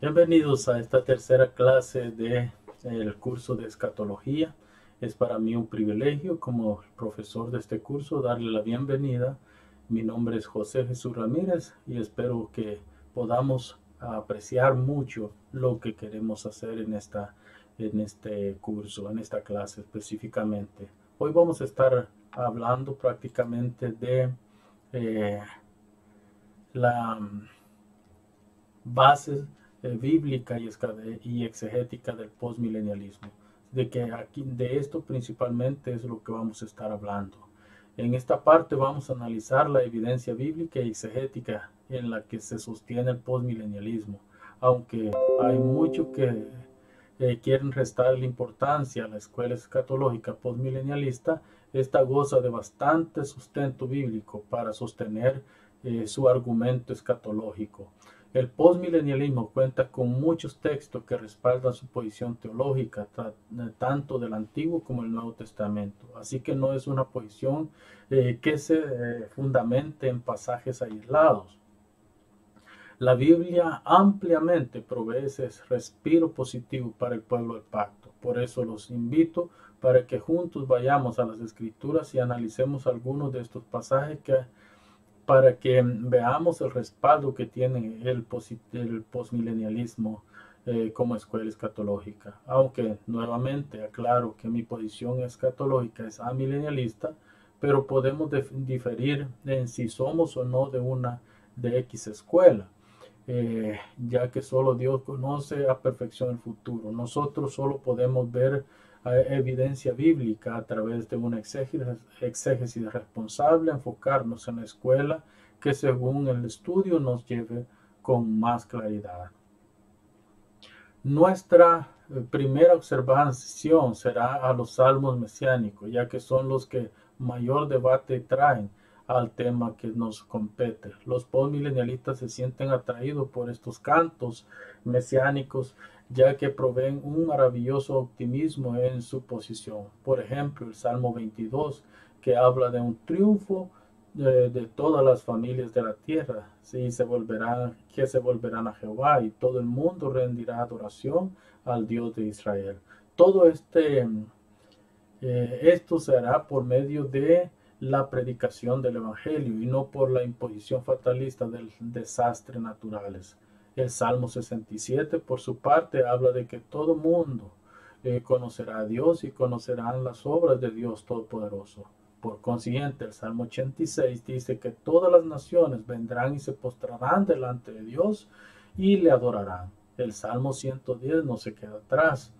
Bienvenidos a esta tercera clase del curso de escatología. Es para mí un privilegio como profesor de este curso darle la bienvenida. Mi nombre es José Jesús Ramírez y espero que podamos apreciar mucho lo que queremos hacer en este curso, en esta clase específicamente. Hoy vamos a estar hablando prácticamente de la base bíblica y exegética del postmilenialismo. De esto principalmente es lo que vamos a estar hablando. En esta parte vamos a analizar la evidencia bíblica y exegética en la que se sostiene el postmilenialismo, aunque hay muchos que quieren restarle importancia a la escuela escatológica postmilenialista. Esta goza de bastante sustento bíblico para sostener su argumento escatológico. El postmilenialismo cuenta con muchos textos que respaldan su posición teológica, tanto del Antiguo como el Nuevo Testamento. Así que no es una posición que se fundamente en pasajes aislados. La Biblia ampliamente provee ese respiro positivo para el pueblo del pacto. Por eso los invito para que juntos vayamos a las Escrituras y analicemos algunos de estos pasajes para que veamos el respaldo que tiene el postmilenialismo como escuela escatológica. Aunque nuevamente aclaro que mi posición escatológica es amilenialista, pero podemos diferir en si somos o no de X escuela, ya que solo Dios conoce a perfección el futuro. Nosotros solo podemos ver evidencia bíblica a través de una exégesis responsable, enfocarnos en la escuela que según el estudio nos lleve con más claridad. Nuestra primera observación será a los salmos mesiánicos, ya que son los que mayor debate traen al tema que nos compete. Los postmilenialistas se sienten atraídos por estos cantos mesiánicos, ya que proveen un maravilloso optimismo en su posición. Por ejemplo, el Salmo 22, que habla de un triunfo de todas las familias de la tierra, que se volverán a Jehová y todo el mundo rendirá adoración al Dios de Israel. Todo esto será por medio de la predicación del Evangelio y no por la imposición fatalista del desastre naturales. El Salmo 67, por su parte, habla de que todo mundo conocerá a Dios y conocerán las obras de Dios Todopoderoso. Por consiguiente, el Salmo 86 dice que todas las naciones vendrán y se postrarán delante de Dios y le adorarán. El Salmo 110 no se queda atrás,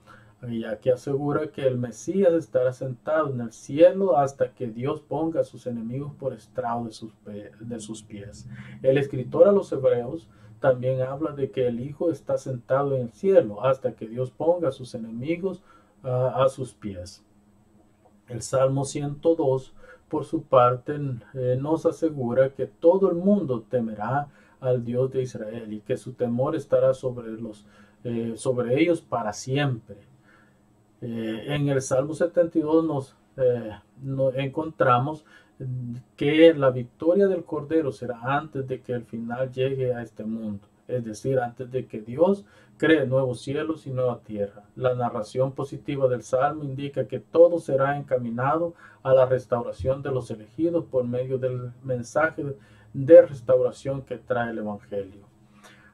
ya que asegura que el Mesías estará sentado en el cielo hasta que Dios ponga a sus enemigos por estrado de sus pies. El escritor a los Hebreos también habla de que el Hijo está sentado en el cielo hasta que Dios ponga a sus enemigos a sus pies. El Salmo 102, por su parte, nos asegura que todo el mundo temerá al Dios de Israel y que su temor estará sobre ellos para siempre. En el Salmo 72 nos encontramos que la victoria del Cordero será antes de que el final llegue a este mundo. es decir, antes de que Dios cree nuevos cielos y nueva tierra. La narración positiva del Salmo indica que todo será encaminado a la restauración de los elegidos por medio del mensaje de restauración que trae el Evangelio.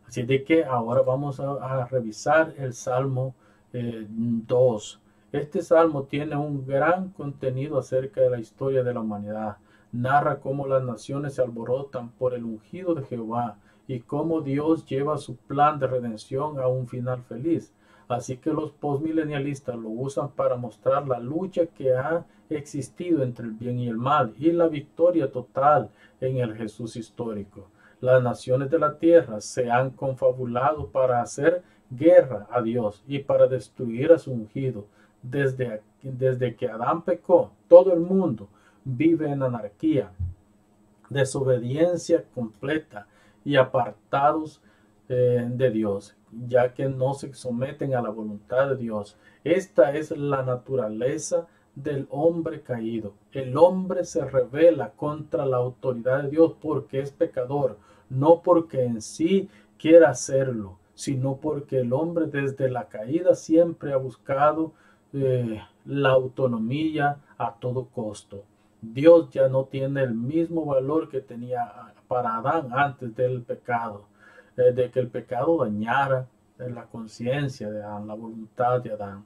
Así de que ahora vamos a revisar el Salmo 2. Este salmo tiene un gran contenido acerca de la historia de la humanidad. Narra cómo las naciones se alborotan por el ungido de Jehová y cómo Dios lleva su plan de redención a un final feliz. Así que los postmilenialistas lo usan para mostrar la lucha que ha existido entre el bien y el mal y la victoria total en el Jesús histórico. Las naciones de la tierra se han confabulado para hacer guerra a Dios y para destruir a su ungido. Desde que Adán pecó, todo el mundo vive en anarquía, desobediencia completa y apartados de Dios, ya que no se someten a la voluntad de Dios. Esta es la naturaleza del hombre caído. El hombre se rebela contra la autoridad de Dios porque es pecador, no porque en sí quiera hacerlo, sino porque el hombre desde la caída siempre ha buscado la autonomía a todo costo. Dios ya no tiene el mismo valor que tenía para Adán antes del pecado, de que el pecado dañara la conciencia de Adán, la voluntad de Adán.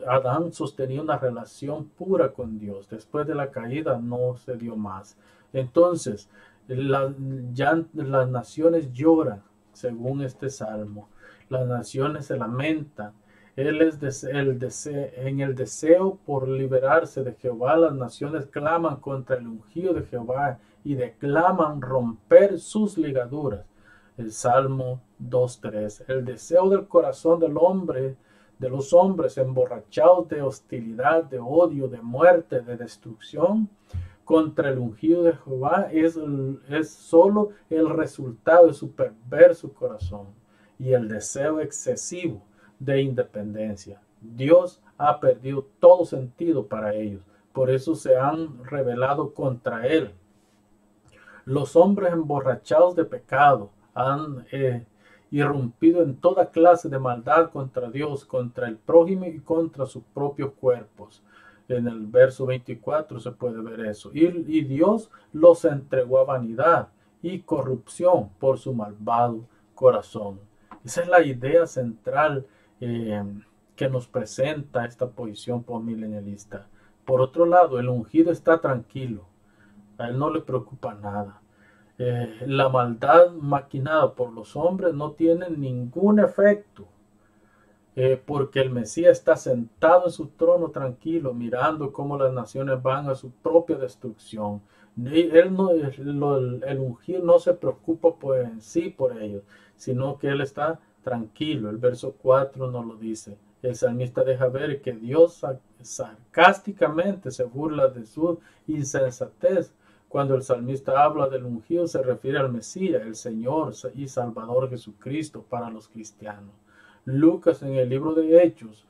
Adán sostenía una relación pura con Dios. Después de la caída no se dio más. Entonces, ya las naciones lloran, según este salmo. Las naciones se lamentan. En el deseo por liberarse de Jehová, las naciones claman contra el ungido de Jehová y declaman romper sus ligaduras. El Salmo 2:3. El deseo del corazón del hombre, de los hombres emborrachados de hostilidad, de odio, de muerte, de destrucción contra el ungido de Jehová es solo el resultado de su perverso corazón y el deseo excesivo de independencia. Dios ha perdido todo sentido para ellos, por eso se han rebelado contra él. Los hombres emborrachados de pecado han irrumpido en toda clase de maldad contra Dios, contra el prójimo y contra sus propios cuerpos. En el verso 24 se puede ver eso. Y Dios los entregó a vanidad y corrupción por su malvado corazón. Esa es la idea central que nos presenta esta posición postmilenialista. Por otro lado, el ungido está tranquilo. A él no le preocupa nada. La maldad maquinada por los hombres no tiene ningún efecto. Porque el Mesías está sentado en su trono tranquilo, mirando cómo las naciones van a su propia destrucción. El ungido no se preocupa en sí por ellos, sino que él está tranquilo. El verso 4 nos lo dice. El salmista deja ver que Dios sarcásticamente se burla de su insensatez. Cuando el salmista habla del ungido, se refiere al Mesías, el Señor y Salvador Jesucristo para los cristianos. Lucas en el libro de Hechos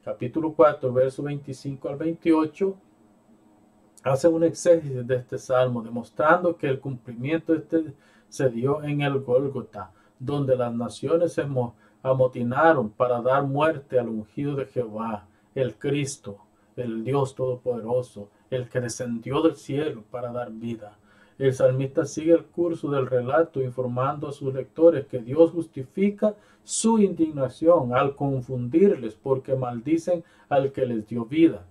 capítulo 4, verso 25 al 28, hace un exégesis de este salmo, demostrando que el cumplimiento se dio en el Gólgota, donde las naciones se amotinaron para dar muerte al ungido de Jehová, el Cristo, el Dios Todopoderoso, el que descendió del cielo para dar vida. El salmista sigue el curso del relato informando a sus lectores que Dios justifica su indignación al confundirles porque maldicen al que les dio vida.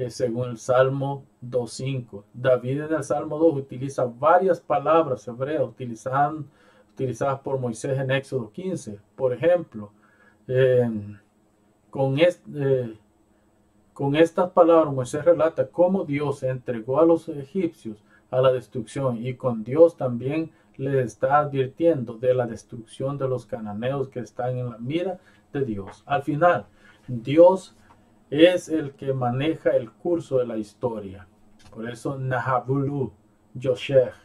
Según el Salmo 2.5. David en el Salmo 2 utiliza varias palabras hebreas utilizadas por Moisés en Éxodo 15. Por ejemplo, con estas palabras Moisés relata cómo Dios entregó a los egipcios a la destrucción y con Dios también les está advirtiendo de la destrucción de los cananeos que están en la mira de Dios. Al final, Dios es el que maneja el curso de la historia. Por eso Nahabulu Yoshech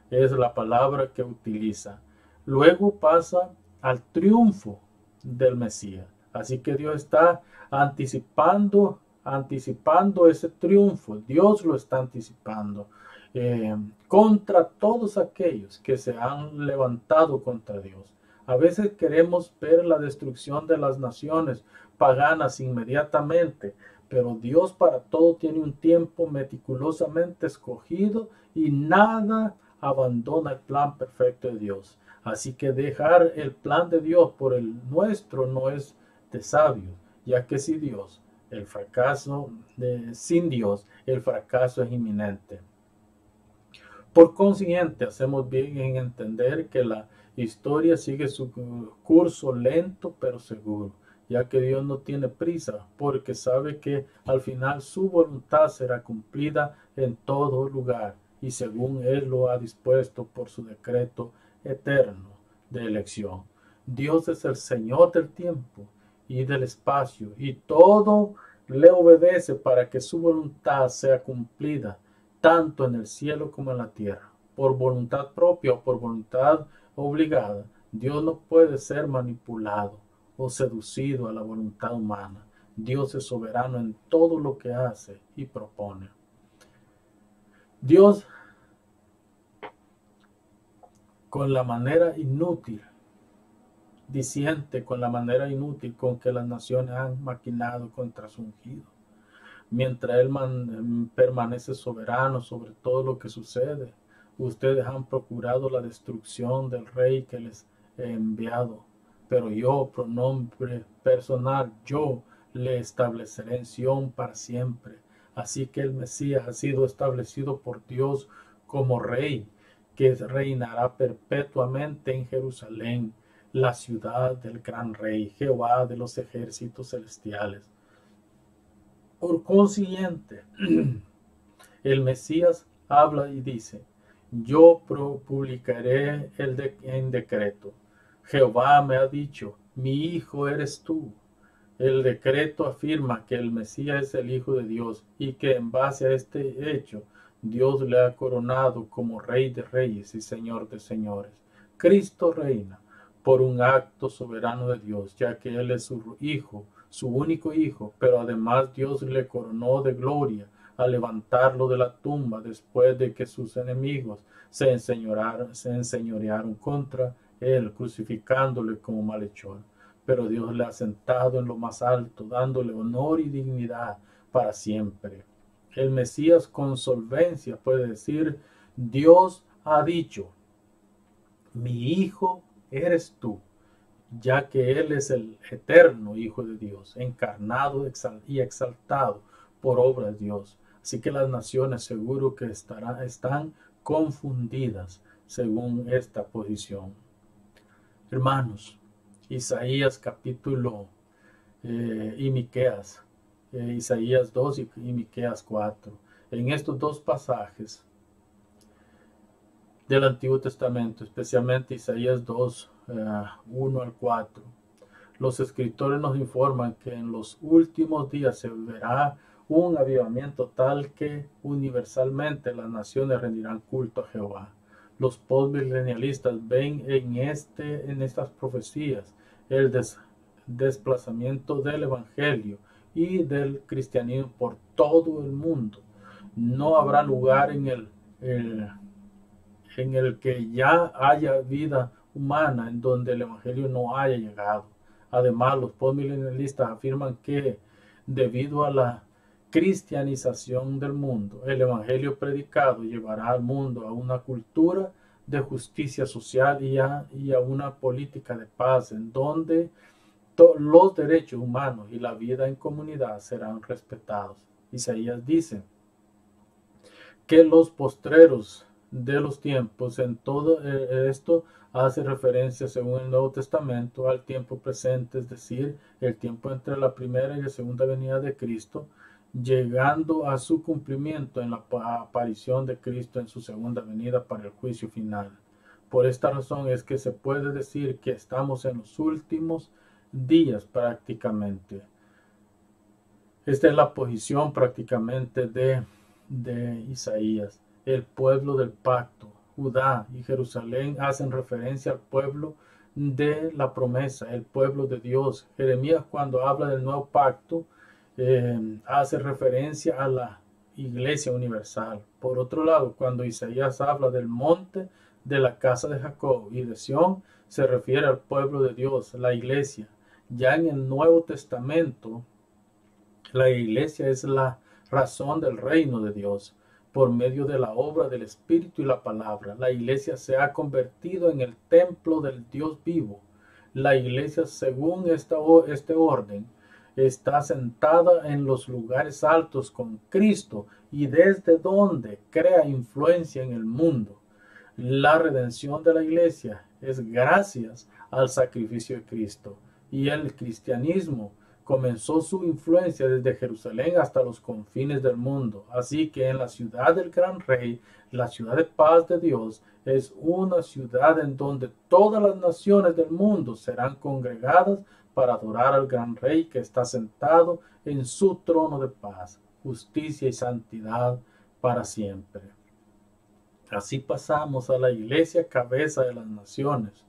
es la palabra que utiliza. Luego pasa al triunfo del Mesías. Así que Dios está anticipando ese triunfo. Dios lo está anticipando. contra todos aquellos que se han levantado contra Dios. A veces queremos ver la destrucción de las naciones paganas inmediatamente, pero Dios para todo tiene un tiempo meticulosamente escogido y nada abandona el plan perfecto de Dios. Así que dejar el plan de Dios por el nuestro no es de sabio, ya que sin Dios, el fracaso es inminente. Por consiguiente, hacemos bien en entender que la historia sigue su curso lento pero seguro, ya que Dios no tiene prisa, porque sabe que al final su voluntad será cumplida en todo lugar y según Él lo ha dispuesto por su decreto eterno de elección. Dios es el Señor del tiempo y del espacio, y todo le obedece para que su voluntad sea cumplida tanto en el cielo como en la tierra, por voluntad propia o por voluntad obligada. Dios no puede ser manipulado o seducido a la voluntad humana. Dios es soberano en todo lo que hace y propone. Dios, con la manera inútil, diciente con la manera inútil con que las naciones han maquinado contra su ungido, mientras Él permanece soberano sobre todo lo que sucede. Ustedes han procurado la destrucción del rey que les he enviado, pero yo, pronombre personal, yo le estableceré en Sión para siempre. Así que el Mesías ha sido establecido por Dios como rey, que reinará perpetuamente en Jerusalén, la ciudad del gran rey, Jehová de los ejércitos celestiales. Por consiguiente, el Mesías habla y dice: yo publicaré en decreto. Jehová me ha dicho: mi hijo eres tú. El decreto afirma que el Mesías es el Hijo de Dios y que en base a este hecho Dios le ha coronado como Rey de Reyes y Señor de Señores. Cristo reina por un acto soberano de Dios, ya que Él es su Hijo, su único Hijo, pero además Dios le coronó de gloria al levantarlo de la tumba después de que sus enemigos se enseñorearon contra Él, crucificándole como malhechor. Pero Dios le ha sentado en lo más alto, dándole honor y dignidad para siempre. El Mesías con solvencia puede decir: Dios ha dicho, mi hijo eres tú, ya que Él es el eterno Hijo de Dios, encarnado y exaltado por obra de Dios. Así que las naciones seguro que están confundidas según esta posición. Hermanos, Isaías capítulo y Miqueas, Isaías 2 y Miqueas 4. En estos dos pasajes del Antiguo Testamento, especialmente Isaías 2, 1 al 4, los escritores nos informan que en los últimos días se verá un avivamiento tal que universalmente las naciones rendirán culto a Jehová. Los postmilenialistas ven en estas profecías el desplazamiento del evangelio y del cristianismo por todo el mundo. No habrá lugar en el que ya haya vida humana en donde el evangelio no haya llegado. Además, los postmilenialistas afirman que debido a la cristianización del mundo, el evangelio predicado llevará al mundo a una cultura de justicia social y a una política de paz en donde los derechos humanos y la vida en comunidad serán respetados. Isaías dice que los postreros de los tiempos, en todo esto hace referencia, según el Nuevo Testamento, al tiempo presente, es decir, el tiempo entre la primera y la segunda venida de Cristo, llegando a su cumplimiento en la aparición de Cristo en su segunda venida para el juicio final. Por esta razón es que se puede decir que estamos en los últimos días prácticamente. Esta es la posición prácticamente de Isaías. El pueblo del pacto, Judá y Jerusalén, hacen referencia al pueblo de la promesa, el pueblo de Dios. Jeremías, cuando habla del nuevo pacto, hace referencia a la iglesia universal. Por otro lado, cuando Isaías habla del monte de la casa de Jacob y de Sión, se refiere al pueblo de Dios, la iglesia. Ya en el Nuevo Testamento, la iglesia es la razón del reino de Dios. Por medio de la obra del Espíritu y la palabra, la iglesia se ha convertido en el templo del Dios vivo. La iglesia, según este orden, está sentada en los lugares altos con Cristo y desde donde crea influencia en el mundo. La redención de la iglesia es gracias al sacrificio de Cristo, y el cristianismo comenzó su influencia desde Jerusalén hasta los confines del mundo. Así que en la ciudad del gran rey, la ciudad de paz de Dios, es una ciudad en donde todas las naciones del mundo serán congregadas para adorar al gran rey que está sentado en su trono de paz, justicia y santidad para siempre. Así pasamos a la iglesia cabeza de las naciones.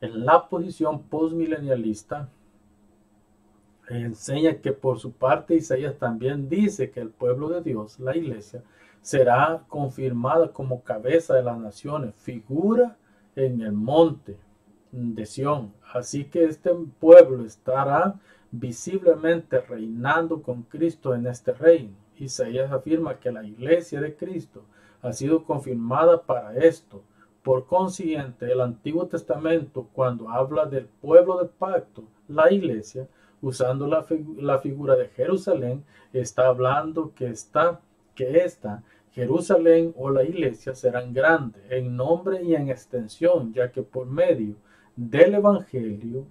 En la posición postmilenialista enseña que por su parte Isaías también dice que el pueblo de Dios, la iglesia, será confirmada como cabeza de las naciones, figura en el monte de Sión. Así que este pueblo estará visiblemente reinando con Cristo en este reino. Isaías afirma que la iglesia de Cristo ha sido confirmada para esto. Por consiguiente, el Antiguo Testamento, cuando habla del pueblo del pacto, la iglesia, usando la figura de Jerusalén, está hablando que esta Jerusalén o la iglesia serán grandes en nombre y en extensión, ya que por medio del Evangelio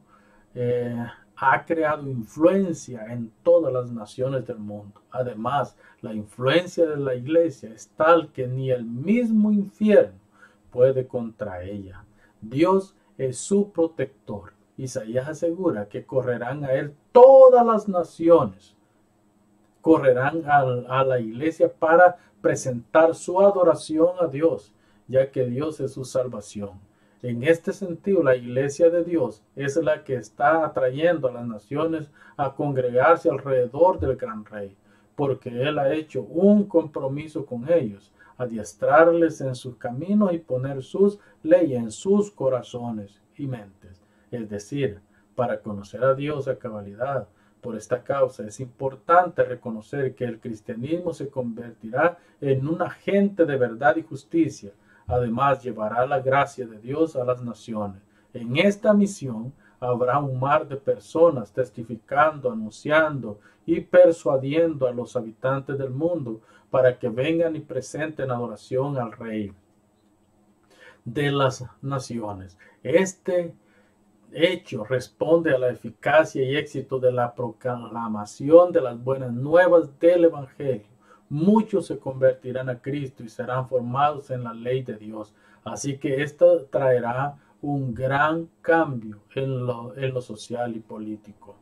ha creado influencia en todas las naciones del mundo. Además, la influencia de la iglesia es tal que ni el mismo infierno puede contra ella. Dios es su protector. Isaías asegura que correrán a él todas las naciones. Correrán a la iglesia para presentar su adoración a Dios, ya que Dios es su salvación. En este sentido, la iglesia de Dios es la que está atrayendo a las naciones a congregarse alrededor del gran rey, porque Él ha hecho un compromiso con ellos, adiestrarles en sus caminos y poner sus leyes en sus corazones y mentes. Es decir, para conocer a Dios a cabalidad. Por esta causa es importante reconocer que el cristianismo se convertirá en un agente de verdad y justicia. Además, llevará la gracia de Dios a las naciones. En esta misión habrá un mar de personas testificando, anunciando y persuadiendo a los habitantes del mundo para que vengan y presenten adoración al Rey de las naciones. Este hecho responde a la eficacia y éxito de la proclamación de las buenas nuevas del Evangelio. Muchos se convertirán a Cristo y serán formados en la ley de Dios. Así que esto traerá un gran cambio en lo social y político.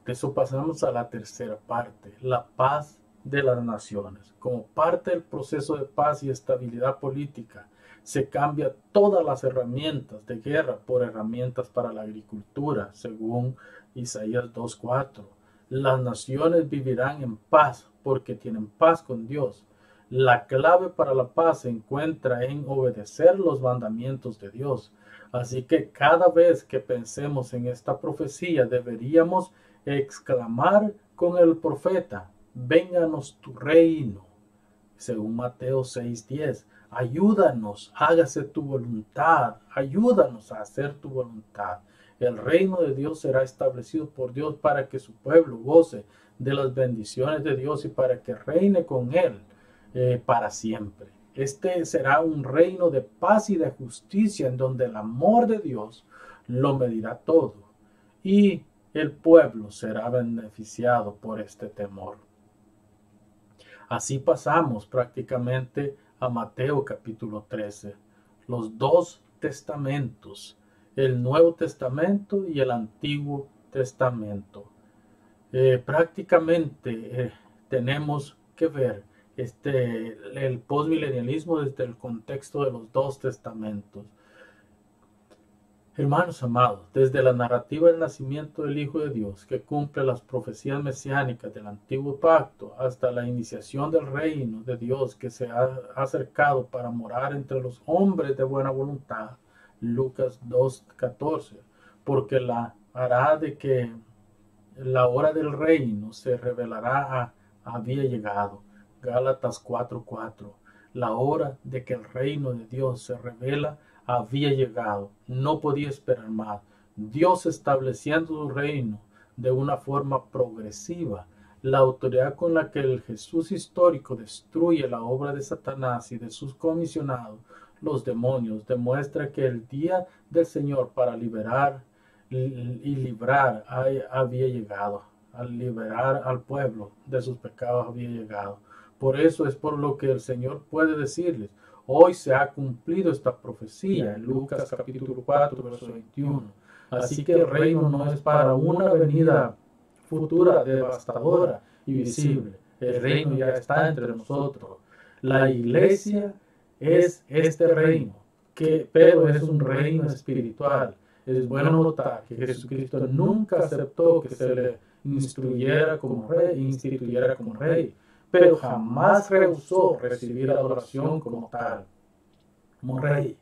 De eso pasamos a la tercera parte, la paz de las naciones. Como parte del proceso de paz y estabilidad política, se cambia todas las herramientas de guerra por herramientas para la agricultura, según Isaías 2:4. Las naciones vivirán en paz porque tienen paz con Dios. La clave para la paz se encuentra en obedecer los mandamientos de Dios. Así que cada vez que pensemos en esta profecía deberíamos exclamar con el profeta: vénganos tu reino, según Mateo 6:10. Ayúdanos, hágase tu voluntad, ayúdanos a hacer tu voluntad. El reino de Dios será establecido por Dios para que su pueblo goce de las bendiciones de Dios y para que reine con él para siempre. Este será un reino de paz y de justicia en donde el amor de Dios lo medirá todo y el pueblo será beneficiado por este temor. Así pasamos prácticamente a Mateo capítulo 13, los dos testamentos, el Nuevo Testamento y el Antiguo Testamento. Prácticamente tenemos que ver el postmilenialismo desde el contexto de los dos testamentos. Hermanos amados, desde la narrativa del nacimiento del Hijo de Dios, que cumple las profecías mesiánicas del antiguo pacto, hasta la iniciación del reino de Dios que se ha acercado para morar entre los hombres de buena voluntad, Lucas 2:14, porque la hará de que la hora del reino se revelará había llegado, Gálatas 4:4, la hora de que el reino de Dios se revela había llegado, no podía esperar más. Dios estableciendo su reino de una forma progresiva. La autoridad con la que el Jesús histórico destruye la obra de Satanás y de sus comisionados, los demonios, demuestra que el día del Señor para liberar y librar había llegado. Al liberar al pueblo de sus pecados había llegado. Por eso es por lo que el Señor puede decirles: hoy se ha cumplido esta profecía en Lucas capítulo 4, verso 21. Así que el reino no es para una venida futura devastadora y visible. El reino ya está entre nosotros. La iglesia es este reino, pero es un reino espiritual. Es bueno notar que Jesucristo nunca aceptó que se le instituyera como rey, pero jamás rehusó recibir adoración como tal, como rey.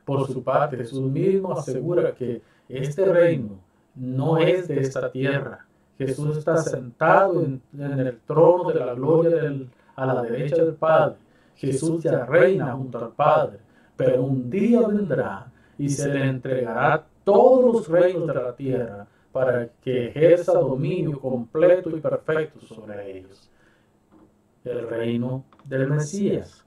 Por su parte, Jesús mismo asegura que este reino no es de esta tierra. Jesús está sentado en el trono de la gloria a la derecha del Padre. Jesús ya reina junto al Padre, pero un día vendrá y se le entregará todos los reinos de la tierra para que ejerza dominio completo y perfecto sobre ellos. El reino del Mesías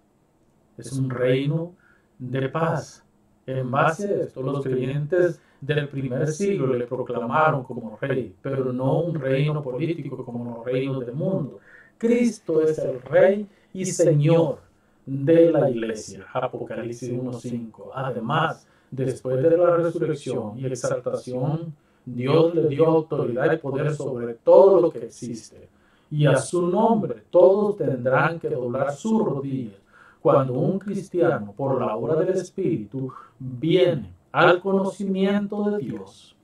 es un reino de paz. En base a esto, los creyentes del primer siglo le proclamaron como rey, pero no un reino político como los reinos del mundo. Cristo es el Rey y Señor de la iglesia, Apocalipsis 1:5. Además, después de la resurrección y exaltación, Dios le dio autoridad y poder sobre todo lo que existe. Y a su nombre todos tendrán que doblar sus rodillas. Cuando un cristiano, por la obra del Espíritu, viene al conocimiento de Dios,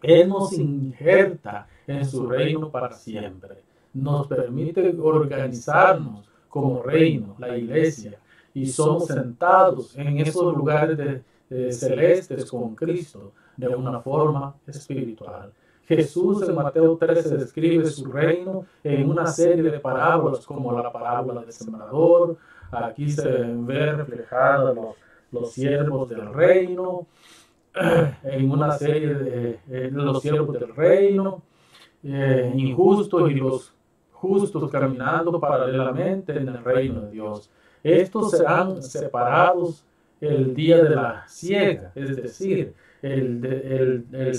Él nos injerta en su reino para siempre. Nos permite organizarnos como reino, la iglesia, y somos sentados en esos lugares celestes con Cristo de una forma espiritual. Jesús en Mateo 13 describe su reino en una serie de parábolas, como la parábola del sembrador. Aquí se ve reflejados los siervos del reino, en una serie de los siervos del reino, injustos y los justos caminando paralelamente en el reino de Dios. Estos serán separados el día de la siega, es decir, en la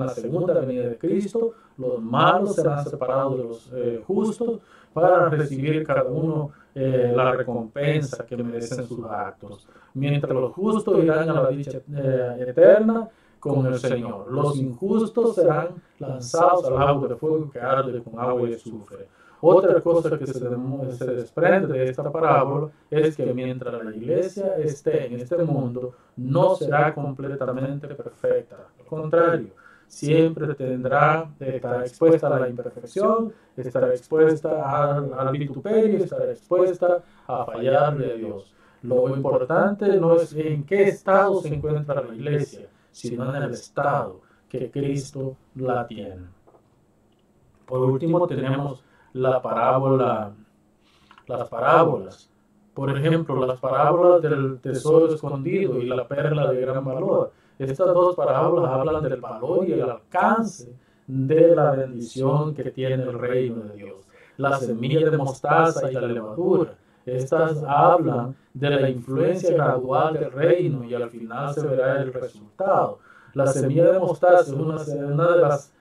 segunda venida de Cristo. Los malos serán separados de los justos para recibir cada uno la recompensa que merecen sus actos, mientras los justos irán a la dicha eterna con el Señor. Los injustos serán lanzados al lago de fuego que arde con agua y azufre. Otra cosa que se desprende de esta parábola es que mientras la iglesia esté en este mundo, no será completamente perfecta. Al contrario, siempre estará expuesta a la imperfección, estará expuesta al vituperio, estará expuesta a fallarle a Dios. Lo importante no es en qué estado se encuentra la iglesia, sino en el estado que Cristo la tiene. Por último, tenemos las parábolas. Por ejemplo, las parábolas del tesoro escondido y la perla de gran valor. Estas dos parábolas hablan del valor y el alcance de la bendición que tiene el reino de Dios. La semilla de mostaza y la levadura. Estas hablan de la influencia gradual del reino y al final se verá el resultado. La semilla de mostaza es una de las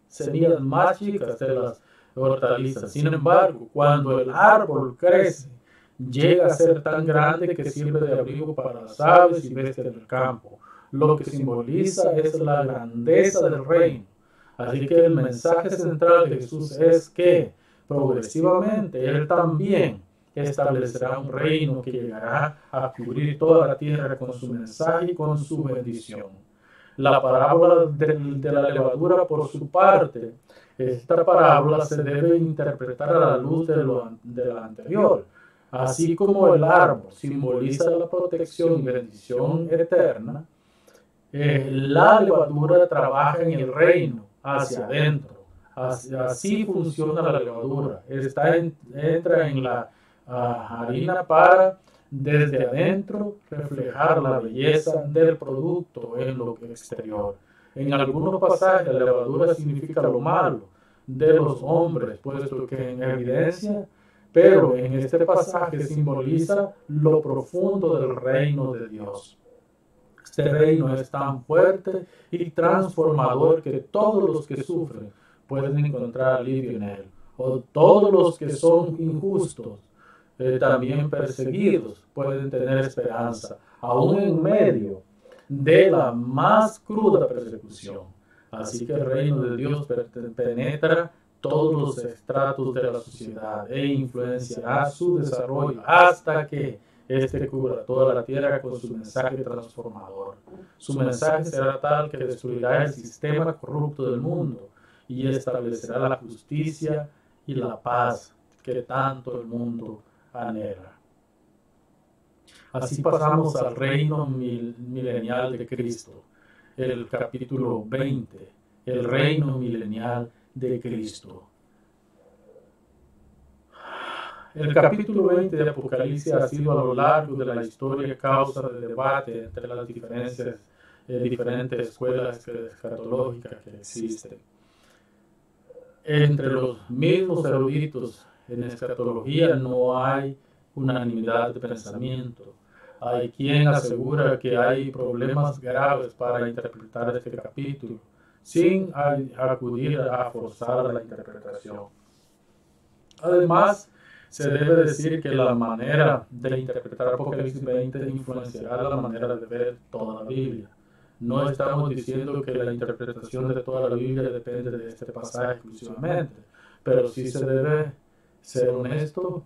semillas más chicas de las hortalizas. Sin embargo, cuando el árbol crece, llega a ser tan grande que sirve de abrigo para las aves y bestias del campo. Lo que simboliza es la grandeza del reino. Así que el mensaje central de Jesús es que progresivamente Él también establecerá un reino que llegará a cubrir toda la tierra con su mensaje y con su bendición. La parábola de la levadura, por su parte, esta parábola se debe interpretar a la luz de la anterior. Así como el árbol simboliza la protección y bendición eterna, la levadura trabaja en el reino hacia adentro. Así funciona la levadura. Entra en la harina para desde adentro reflejar la belleza del producto en lo exterior. En algunos pasajes la levadura significa lo malo de los hombres, puesto que en evidencia, pero en este pasaje simboliza lo profundo del reino de Dios. Este reino es tan fuerte y transformador que todos los que sufren pueden encontrar alivio en él. O todos los que son injustos, también perseguidos, pueden tener esperanza, aún en medio de la más cruda persecución. Así que el reino de Dios penetra todos los estratos de la sociedad e influenciará su desarrollo hasta que este cubra toda la tierra con su mensaje transformador. Su mensaje será tal que destruirá el sistema corrupto del mundo y establecerá la justicia y la paz que tanto el mundo anhela. Así pasamos al reino milenial de Cristo, el capítulo 20, el reino milenial de Cristo. El capítulo 20 de Apocalipsis ha sido a lo largo de la historia causa de debate entre las diferentes escuelas escatológicas que existen. Entre los mismos eruditos en escatología no hay unanimidad de pensamiento. Hay quien asegura que hay problemas graves para interpretar este capítulo, sin acudir a forzar la interpretación. Además, se debe decir que la manera de interpretar Apocalipsis 20 influenciará la manera de ver toda la Biblia. No estamos diciendo que la interpretación de toda la Biblia depende de este pasaje exclusivamente, pero sí se debe ser honesto,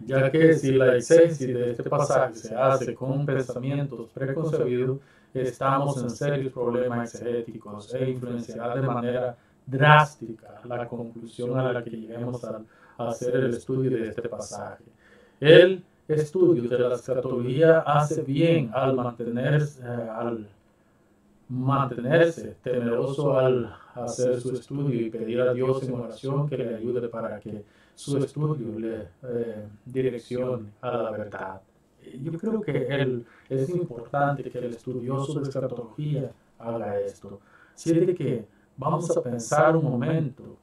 ya que si la exégesis de este pasaje se hace con pensamientos preconcebidos, estamos en serios problemas exegéticos e influenciará de manera drástica la conclusión a la que lleguemos al hacer el estudio de este pasaje. El estudio de la escatología hace bien al mantenerse temeroso al hacer su estudio y pedir a Dios en oración que le ayude para que su estudio le direccione a la verdad. Yo creo que es importante que el estudioso de escatología haga esto. Así de que vamos a pensar un momento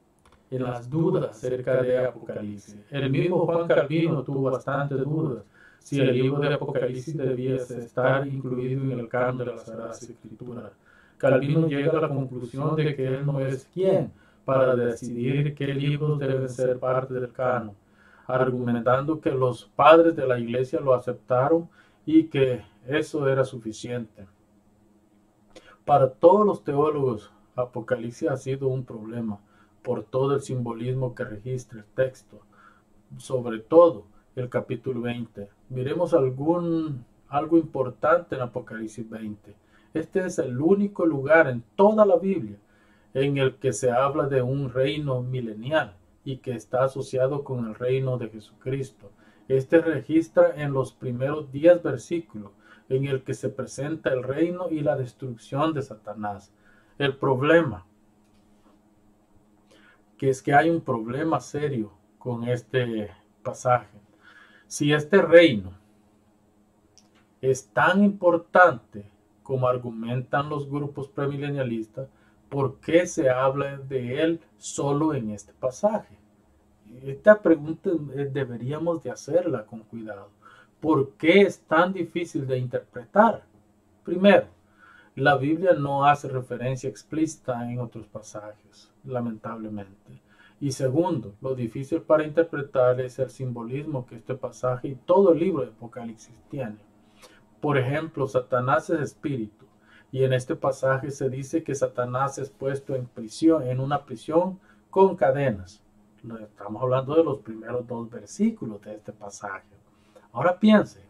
en las dudas acerca de Apocalipsis. El mismo Juan Calvino tuvo bastantes dudas si el libro de Apocalipsis debía estar incluido en el canon de las Sagradas Escrituras. Calvino llega a la conclusión de que él no es quien para decidir qué libros deben ser parte del canon, argumentando que los padres de la iglesia lo aceptaron y que eso era suficiente. Para todos los teólogos, Apocalipsis ha sido un problema por todo el simbolismo que registra el texto, sobre todo el capítulo 20. Miremos algo importante en Apocalipsis 20. Este es el único lugar en toda la Biblia en el que se habla de un reino milenial y que está asociado con el reino de Jesucristo. Este registra en los primeros 10 versículos en el que se presenta el reino y la destrucción de Satanás. El problema que es que hay un problema serio con este pasaje. Si este reino es tan importante como argumentan los grupos premilenialistas, ¿por qué se habla de él solo en este pasaje? Esta pregunta deberíamos de hacerla con cuidado. ¿Por qué es tan difícil de interpretar? Primero, la Biblia no hace referencia explícita en otros pasajes, lamentablemente. Y segundo, lo difícil para interpretar es el simbolismo que este pasaje y todo el libro de Apocalipsis tiene. Por ejemplo, Satanás es espíritu, y en este pasaje se dice que Satanás es puesto en prisión, en una prisión con cadenas. Estamos hablando de los primeros 2 versículos de este pasaje. Ahora piense,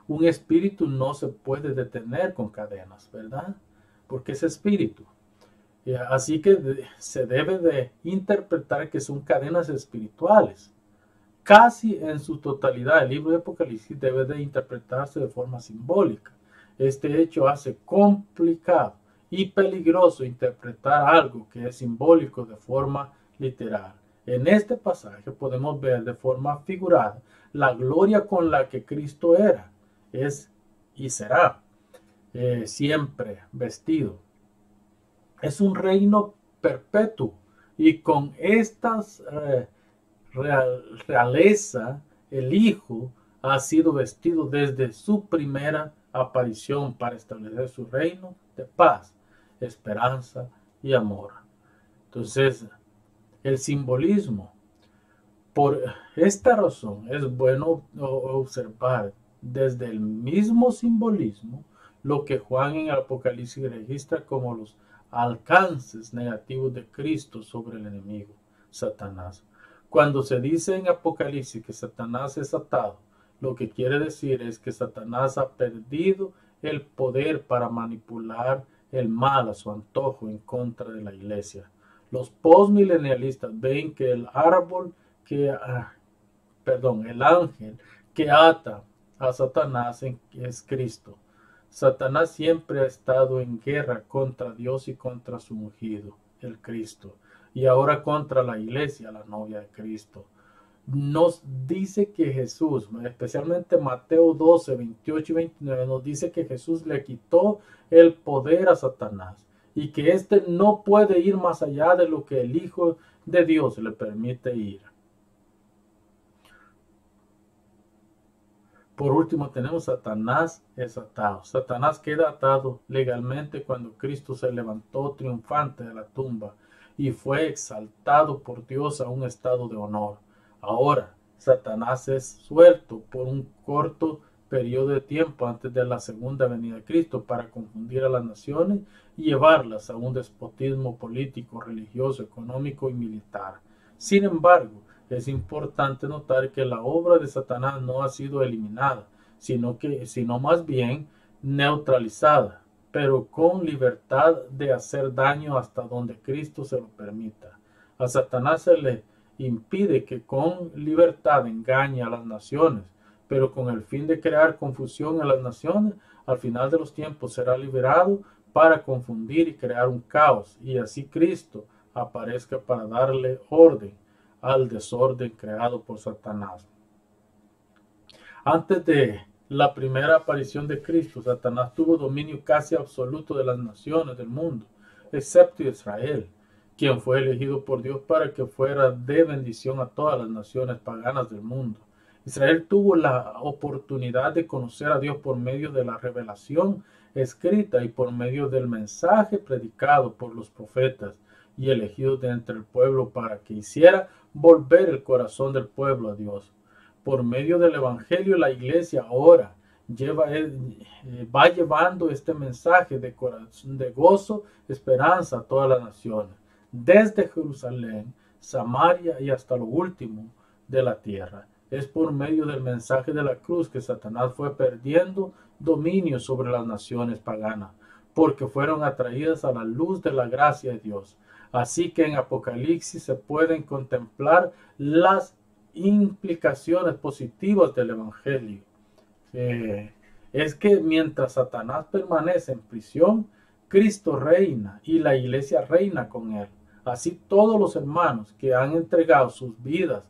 un espíritu no se puede detener con cadenas, ¿verdad? Porque es espíritu. Así que se debe de interpretar que son cadenas espirituales. Casi en su totalidad, el libro de Apocalipsis debe de interpretarse de forma simbólica. Este hecho hace complicado y peligroso interpretar algo que es simbólico de forma literal. En este pasaje podemos ver de forma figurada la gloria con la que Cristo era, es y será siempre vestido. Es un reino perpetuo y con estas realeza el Hijo ha sido vestido desde su primera aparición para establecer su reino de paz, esperanza y amor. Entonces, el simbolismo, por esta razón es bueno observar desde el mismo simbolismo lo que Juan en el Apocalipsis registra como los alcances negativos de Cristo sobre el enemigo, Satanás. Cuando se dice en Apocalipsis que Satanás es atado, lo que quiere decir es que Satanás ha perdido el poder para manipular el mal a su antojo en contra de la iglesia. Los postmilenialistas ven que el árbol el ángel que ata a Satanás es Cristo. Satanás siempre ha estado en guerra contra Dios y contra su ungido, el Cristo, y ahora contra la iglesia, la novia de Cristo. Nos dice que Jesús, especialmente Mateo 12, 28 y 29, nos dice que Jesús le quitó el poder a Satanás y que éste no puede ir más allá de lo que el Hijo de Dios le permite ir. Por último tenemos Satanás es atado. Satanás queda atado legalmente cuando Cristo se levantó triunfante de la tumba y fue exaltado por Dios a un estado de honor. Ahora, Satanás es suelto por un corto periodo de tiempo antes de la segunda venida de Cristo para confundir a las naciones y llevarlas a un despotismo político, religioso, económico y militar. Sin embargo, es importante notar que la obra de Satanás no ha sido eliminada, sino más bien neutralizada, pero con libertad de hacer daño hasta donde Cristo se lo permita. A Satanás se le impide que con libertad engañe a las naciones, pero con el fin de crear confusión en las naciones, al final de los tiempos será liberado para confundir y crear un caos, y así Cristo aparezca para darle orden al desorden creado por Satanás. Antes de la primera aparición de Cristo, Satanás tuvo dominio casi absoluto de las naciones del mundo, excepto Israel, quien fue elegido por Dios para que fuera de bendición a todas las naciones paganas del mundo. Israel tuvo la oportunidad de conocer a Dios por medio de la revelación escrita y por medio del mensaje predicado por los profetas y elegidos de entre el pueblo para que hiciera volver el corazón del pueblo a Dios. Por medio del Evangelio, la iglesia ahora va llevando este mensaje de gozo, esperanza a todas las naciones, desde Jerusalén, Samaria y hasta lo último de la tierra. Es por medio del mensaje de la cruz que Satanás fue perdiendo dominio sobre las naciones paganas, porque fueron atraídas a la luz de la gracia de Dios. Así que en Apocalipsis se pueden contemplar las implicaciones positivas del Evangelio. Es que mientras Satanás permanece en prisión, Cristo reina y la iglesia reina con él. Así todos los hermanos que han entregado sus vidas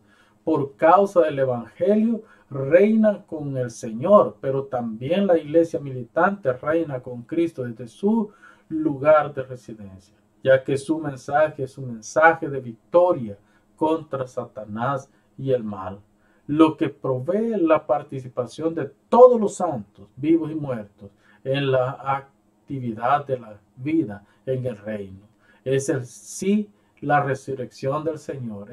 por causa del Evangelio reinan con el Señor, pero también la iglesia militante reina con Cristo desde su lugar de residencia, ya que su mensaje es un mensaje de victoria contra Satanás y el mal, lo que provee la participación de todos los santos, vivos y muertos, en la actividad de la vida en el reino. Es la resurrección del Señor.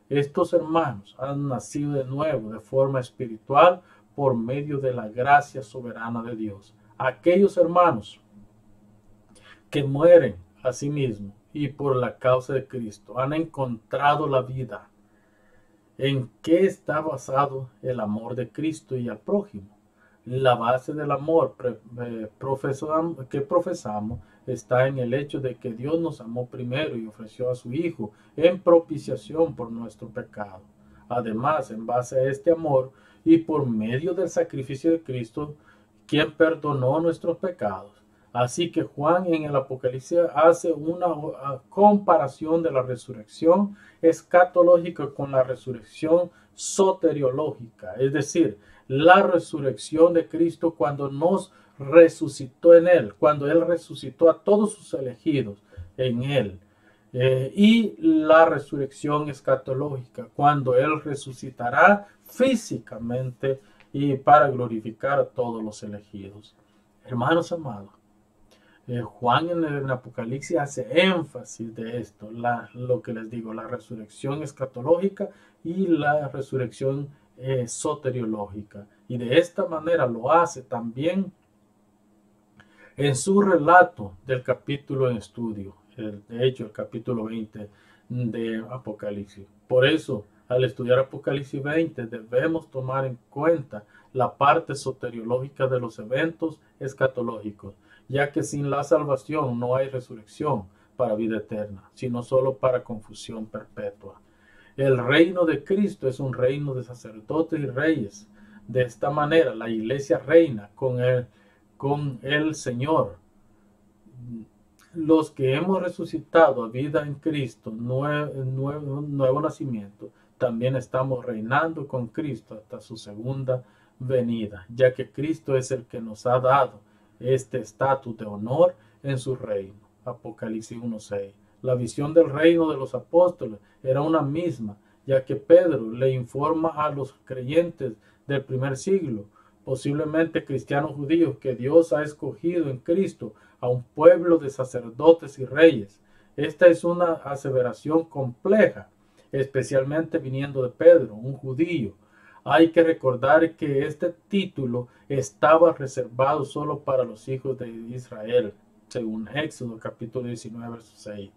Estos hermanos han nacido de nuevo de forma espiritual por medio de la gracia soberana de Dios. Aquellos hermanos que mueren a sí mismos y por la causa de Cristo han encontrado la vida. ¿En qué está basado el amor de Cristo y al prójimo? La base del amor que profesamos está en el hecho de que Dios nos amó primero y ofreció a su Hijo en propiciación por nuestro pecado. Además, en base a este amor y por medio del sacrificio de Cristo, quien perdonó nuestros pecados. Así que Juan en el Apocalipsis hace una comparación de la resurrección escatológica con la resurrección soteriológica, es decir, la resurrección de Cristo cuando nos resucitó en Él, cuando Él resucitó a todos sus elegidos en Él. Y la resurrección escatológica, cuando Él resucitará físicamente y para glorificar a todos los elegidos. Hermanos amados, Juan en el Apocalipsis hace énfasis de esto, lo que les digo, la resurrección escatológica y la resurrección soteriológica. Y de esta manera lo hace también en su relato del capítulo en estudio, de hecho el capítulo 20 de Apocalipsis. Por eso, al estudiar Apocalipsis 20, debemos tomar en cuenta la parte soteriológica de los eventos escatológicos, ya que sin la salvación no hay resurrección para vida eterna, sino solo para confusión perpetua. El reino de Cristo es un reino de sacerdotes y reyes. De esta manera, la iglesia reina con el Señor. Los que hemos resucitado a vida en Cristo, nuevo nacimiento, también estamos reinando con Cristo hasta su segunda venida, ya que Cristo es el que nos ha dado este estatus de honor en su reino. Apocalipsis 1:6. La visión del reino de los apóstoles era una misma, ya que Pedro le informa a los creyentes del primer siglo, posiblemente cristianos judíos, que Dios ha escogido en Cristo a un pueblo de sacerdotes y reyes. Esta es una aseveración compleja, especialmente viniendo de Pedro, un judío. Hay que recordar que este título estaba reservado solo para los hijos de Israel, según Éxodo capítulo 19, verso 6.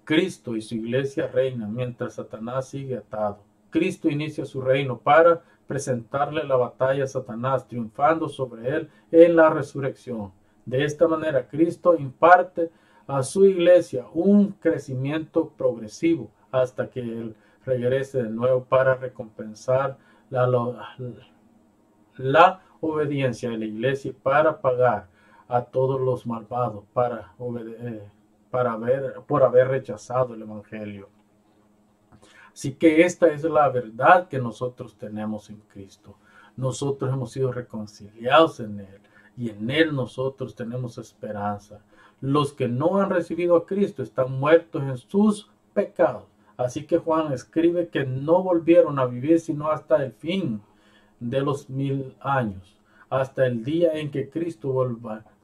Cristo y su iglesia reinan mientras Satanás sigue atado. Cristo inicia su reino para presentarle la batalla a Satanás, triunfando sobre él en la resurrección. De esta manera, Cristo imparte a su iglesia un crecimiento progresivo hasta que él regrese de nuevo para recompensar la obediencia de la iglesia y para pagar a todos los malvados por haber rechazado el evangelio. Así que esta es la verdad que nosotros tenemos en Cristo. Nosotros hemos sido reconciliados en Él y en Él nosotros tenemos esperanza. Los que no han recibido a Cristo están muertos en sus pecados. Así que Juan escribe que no volvieron a vivir sino hasta el fin de los 1000 años, hasta el día en que Cristo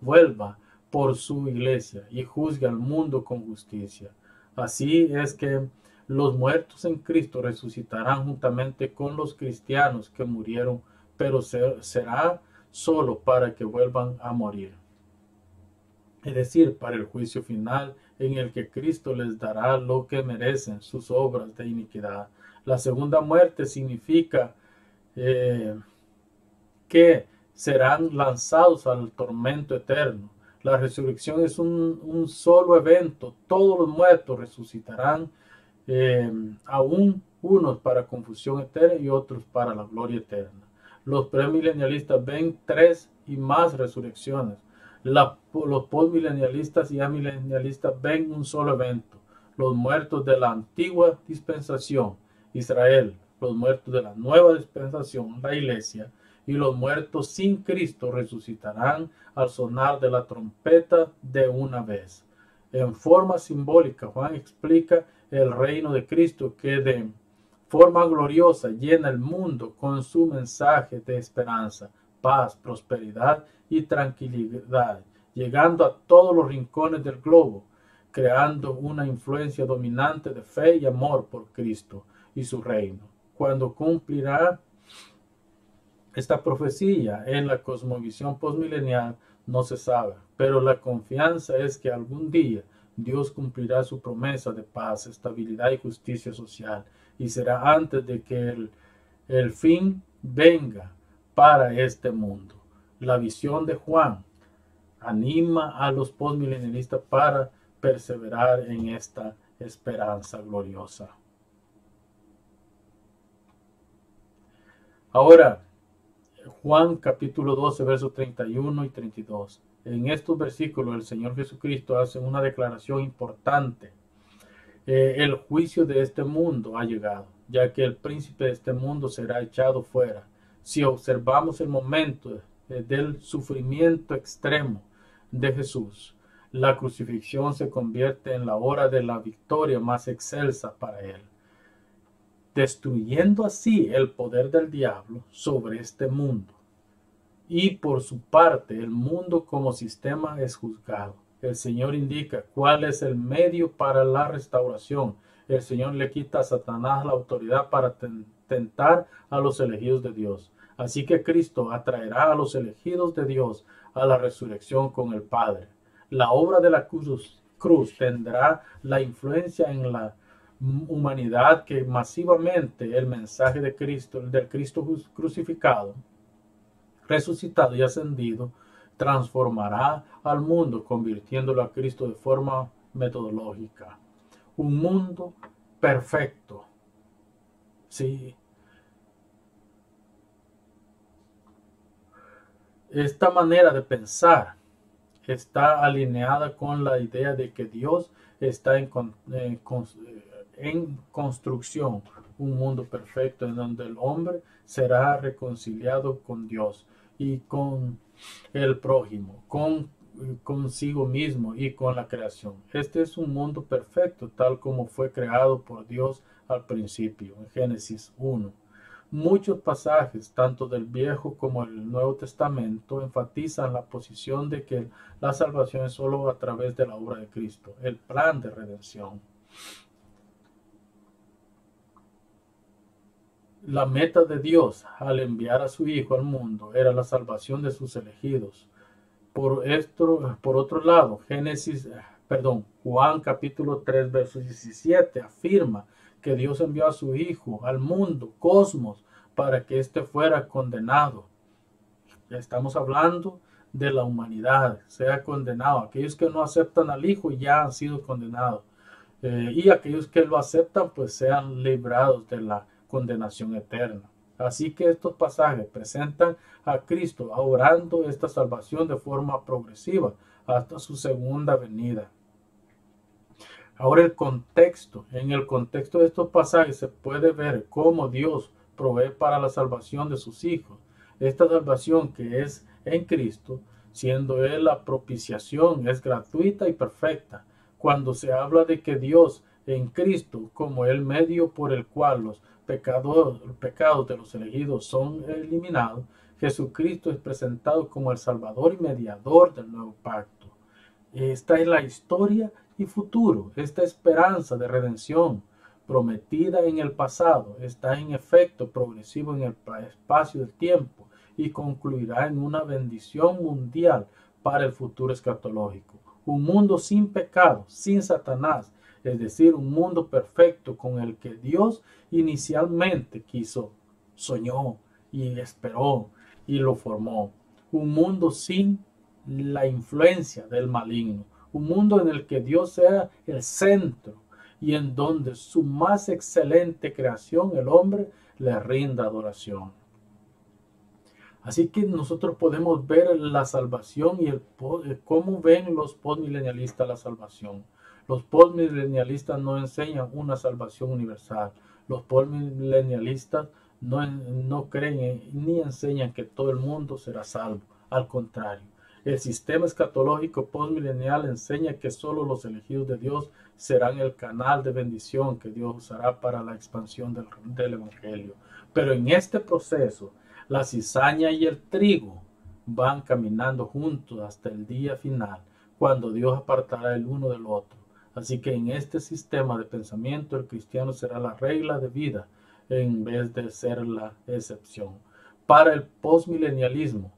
vuelva por su iglesia y juzgue al mundo con justicia. Así es que los muertos en Cristo resucitarán juntamente con los cristianos que murieron, pero será solo para que vuelvan a morir. Es decir, para el juicio final en el que Cristo les dará lo que merecen sus obras de iniquidad. La segunda muerte significa que serán lanzados al tormento eterno. La resurrección es un solo evento. Todos los muertos resucitarán, aún unos para confusión eterna y otros para la gloria eterna. Los premilenialistas ven 3 y más resurrecciones. Los postmilenialistas y amilenialistas ven un solo evento. Los muertos de la antigua dispensación, Israel. Los muertos de la nueva dispensación, la iglesia. Y los muertos sin Cristo resucitarán al sonar de la trompeta de una vez. En forma simbólica, Juan explica el reino de Cristo que de forma gloriosa llena el mundo con su mensaje de esperanza, paz, prosperidad y tranquilidad, llegando a todos los rincones del globo, creando una influencia dominante de fe y amor por Cristo y su reino. Cuando cumplirá esta profecía en la cosmovisión postmilenial no se sabe, pero la confianza es que algún día Dios cumplirá su promesa de paz, estabilidad y justicia social, y será antes de que el fin venga para este mundo. La visión de Juan anima a los postmilenialistas para perseverar en esta esperanza gloriosa. Ahora, Juan capítulo 12, versos 31 y 32. En estos versículos el Señor Jesucristo hace una declaración importante. El juicio de este mundo ha llegado, ya que el príncipe de este mundo será echado fuera. Si observamos el momento del sufrimiento extremo de Jesús, la crucifixión se convierte en la hora de la victoria más excelsa para él, destruyendo así el poder del diablo sobre este mundo. Y por su parte, el mundo como sistema es juzgado. El Señor indica cuál es el medio para la restauración. El Señor le quita a Satanás la autoridad para tentar a los elegidos de Dios. Así que Cristo atraerá a los elegidos de Dios a la resurrección con el Padre. La obra de la cruz tendrá la influencia en la humanidad que masivamente el mensaje de Cristo, del Cristo crucificado, resucitado y ascendido, transformará al mundo, convirtiéndolo a Cristo de forma metodológica. Un mundo perfecto. Sí. Esta manera de pensar está alineada con la idea de que Dios está en construcción, un mundo perfecto en donde el hombre será reconciliado con Dios y con el prójimo, consigo mismo y con la creación. Este es un mundo perfecto tal como fue creado por Dios al principio, en Génesis 1. Muchos pasajes, tanto del Viejo como del Nuevo Testamento, enfatizan la posición de que la salvación es solo a través de la obra de Cristo, el plan de redención. La meta de Dios al enviar a su Hijo al mundo era la salvación de sus elegidos. Por otro lado, Juan capítulo 3, verso 17 afirma que Dios envió a su Hijo al mundo, cosmos, para que éste fuera condenado. Estamos hablando de la humanidad, sea condenado. Aquellos que no aceptan al Hijo ya han sido condenados. Y aquellos que lo aceptan, pues sean librados de la condenación eterna. Así que estos pasajes presentan a Cristo obrando esta salvación de forma progresiva hasta su segunda venida. Ahora en el contexto de estos pasajes se puede ver cómo Dios provee para la salvación de sus hijos. Esta salvación que es en Cristo, siendo Él la propiciación, es gratuita y perfecta. Cuando se habla de que Dios en Cristo, como el medio por el cual los pecados de los elegidos son eliminados, Jesucristo es presentado como el Salvador y mediador del nuevo pacto. Esta es la historia y futuro, esta esperanza de redención prometida en el pasado está en efecto progresivo en el espacio del tiempo y concluirá en una bendición mundial para el futuro escatológico. Un mundo sin pecado, sin Satanás, es decir, un mundo perfecto con el que Dios inicialmente soñó y esperó y lo formó. Un mundo sin la influencia del maligno. Un mundo en el que Dios sea el centro y en donde su más excelente creación, el hombre, le rinda adoración. Así que nosotros podemos ver la salvación y cómo ven los postmilenialistas la salvación. Los postmilenialistas no enseñan una salvación universal. Los postmilenialistas no creen ni enseñan que todo el mundo será salvo. Al contrario, el sistema escatológico postmilenial enseña que solo los elegidos de Dios serán el canal de bendición que Dios usará para la expansión del Evangelio. Pero en este proceso, la cizaña y el trigo van caminando juntos hasta el día final, cuando Dios apartará el uno del otro. Así que en este sistema de pensamiento el cristiano será la regla de vida en vez de ser la excepción. Para el postmilenialismo,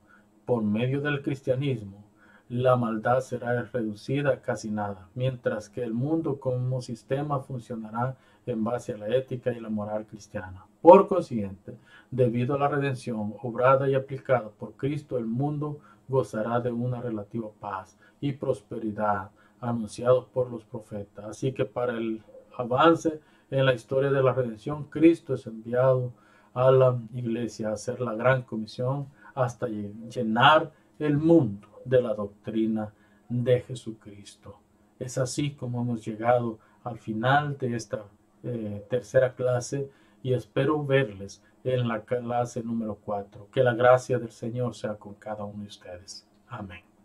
por medio del cristianismo, la maldad será reducida a casi nada, mientras que el mundo como sistema funcionará en base a la ética y la moral cristiana. Por consiguiente, debido a la redención obrada y aplicada por Cristo, el mundo gozará de una relativa paz y prosperidad anunciados por los profetas. Así que para el avance en la historia de la redención, Cristo es enviado a la iglesia a hacer la gran comisión hasta llenar el mundo de la doctrina de Jesucristo. Es así como hemos llegado al final de esta tercera clase y espero verles en la clase número 4. Que la gracia del Señor sea con cada uno de ustedes. Amén.